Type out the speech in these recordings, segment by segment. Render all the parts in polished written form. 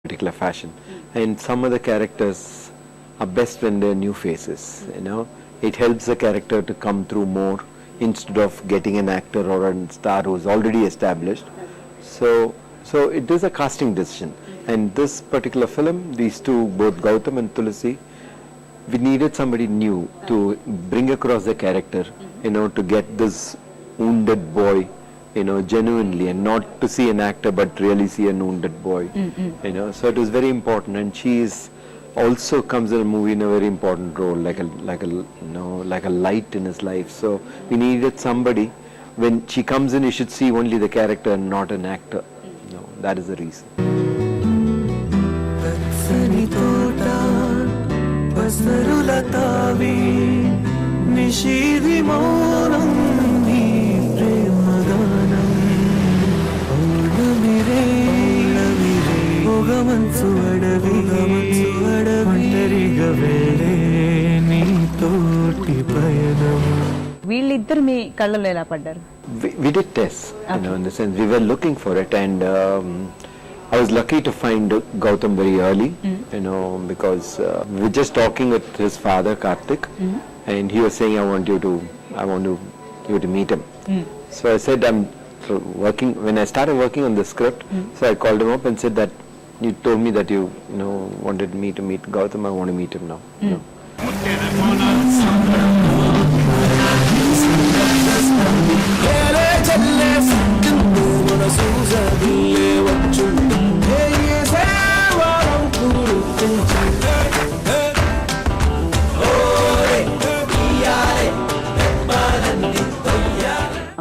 particular fashion. And some of the characters are best when they're new faces, you know. It helps the character to come through more instead of getting an actor or a star who's already established. So it is a casting decision. And this particular film, these two, both Gautam and Tulasi, we needed somebody new to bring across the character, you know, to get this wounded boy, you know, genuinely, and not to see an actor but really see a wounded boy, you know. So it was very important, and she is also comes in a movie in a very important role, like a light in his life. So we needed somebody. When she comes in, you should see only the character and not an actor. No, that is the reason. వీళ్ళిద్దరు మీ కళ్ళలో ఎలా పడ్డారు? We did tests, you know, in the sense we were looking for it, and I was lucky to find Gautam very early, you know, because we were just talking with his father Karthik, and he was saying, I want you to meet him. So I said, when I started working on the script, so I called him up and said that you told me that you know wanted me to meet Gautam. I want to meet him now. You know.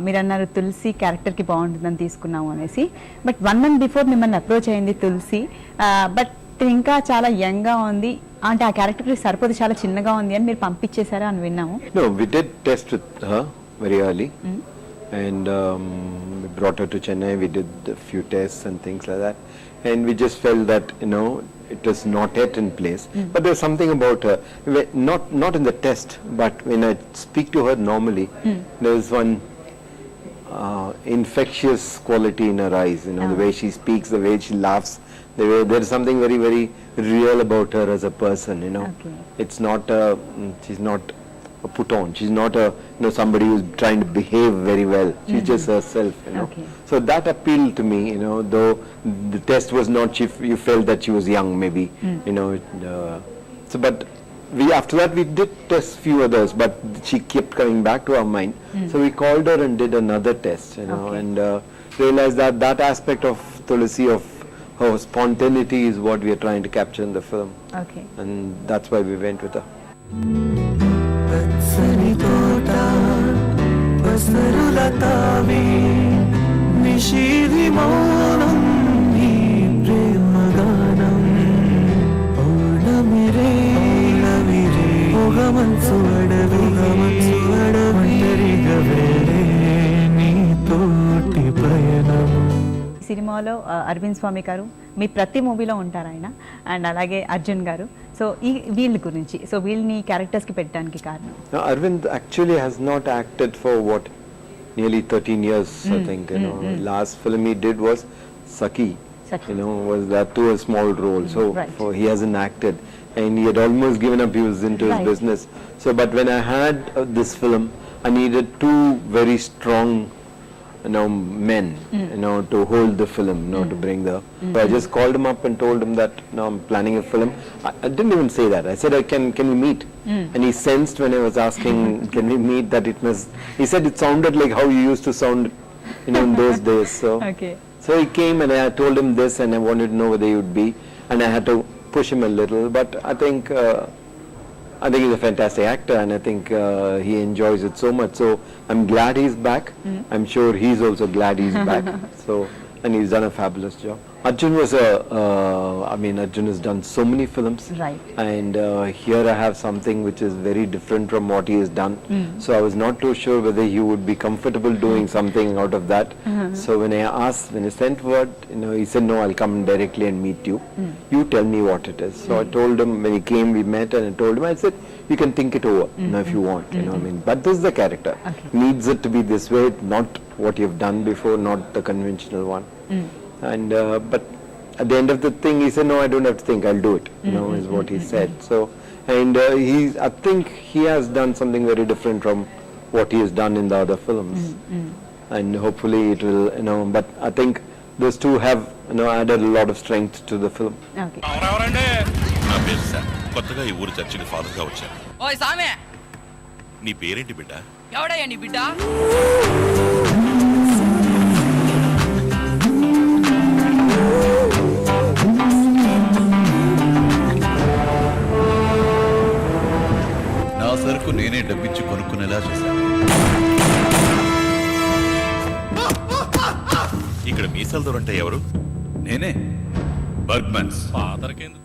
మీరు అన్నారు తులసి character కి బాగుంటుందని తీసుకున్నాము అనేసి, but 1 month before మిమ్మల్ని approach అయింది తులసి, but ఇంకా చాలా యంగ్ గా ఉంది, అంటే ఆ క్యారెక్టర్ కి సరిపోదు, చాలా చిన్నగా ఉంది అని మీరు పంపించేశారా అని విన్నాము. No, we did test with her very early, and we brought her to Chennai. We did a few tests and things like that, and we just felt that, you know, it was not yet in place. But there's something about her, not in the test, but when I speak to her normally, there's one infectious quality in her eyes, you know, the way she speaks, the way she laughs, the way there's something very, very real about her as a person, you know. Okay. It's not she's not a put on, she's not a, you know, somebody who's trying to behave very well. She's just herself, you know. Okay. So that appealed to me, you know, though the test was not, you felt that she was young maybe, you know. So but after that we did test few others, but she kept coming back to our mind. So we called her and did another test, you know, and realized that aspect of Tulasi, of her spontaneity, is what we are trying to capture in the film. Okay. And that's why we went with her. సినిమాలో అరవింద్ స్వామి గారు మీ ప్రతి మూవీలో ఉంటారు ఆయన, and అలాగే అర్జున్ గారు. So వీళ్ళ గురించి, సో వీళ్ళని క్యారెక్టర్స్ కి పెట్టడానికి కారణం? Arvind actually has not acted for nearly 13 years, I think, you know. Last film he did was Saki. You know, was that too a small role, so Right. he hasn't acted, and he had almost given up, he was into his Right. business. So but when I had this film, I needed two very strong, you know, men, you know, to hold the film, you know, to bring the, so I just called him up and told him that, you know, I'm planning a film. I didn't even say that, I said, can we meet? And he sensed when I was asking can we meet, that it must, he said it sounded like how you used to sound, you know, in those days. So Okay. so he came and I told him this, and I wanted to know whether he would be, and I had to push him a little, but I think he's a fantastic actor, and I think he enjoys it so much. So I'm glad he's back. I'm sure he's also glad he's back. So, and he's done a fabulous job. Arjun was Arjun has done so many films. Right. And here I have something which is very different from what he has done. So I was not too sure whether he would be comfortable doing something out of that. So when I sent word, you know, he said, no, I'll come directly and meet you. You tell me what it is. So I told him, when he came, we met, and I told him, I said, you can think it over, you know, if you want, you know, I mean, but this is the character. Okay. Needs it to be this way, not what you've done before, not the conventional one. And but at the end of the thing, he said, "No, I don't have to think. I'll do it." Is what he said. So, and I think he has done something very different from what he has done in the other films, and hopefully it will, But I think those two have, added a lot of strength to the film. Okay. నా పేరు sir. కొత్తగా ఈ ఊరు చర్చికి father గా వచ్చాను. ఓయ్ సామే, నీ పేరేంటి బిడ్డ? ఎవడయ్యా నీ బిడ్డ? నా సరుకు నేనే డబ్బిచ్చి కొనుక్కునేలా చేశాను. ఇక్కడ మీసాల దొరంటే ఎవరు? నేనే బర్గ్మన్స్. ఫాదర్కి ఎందుకు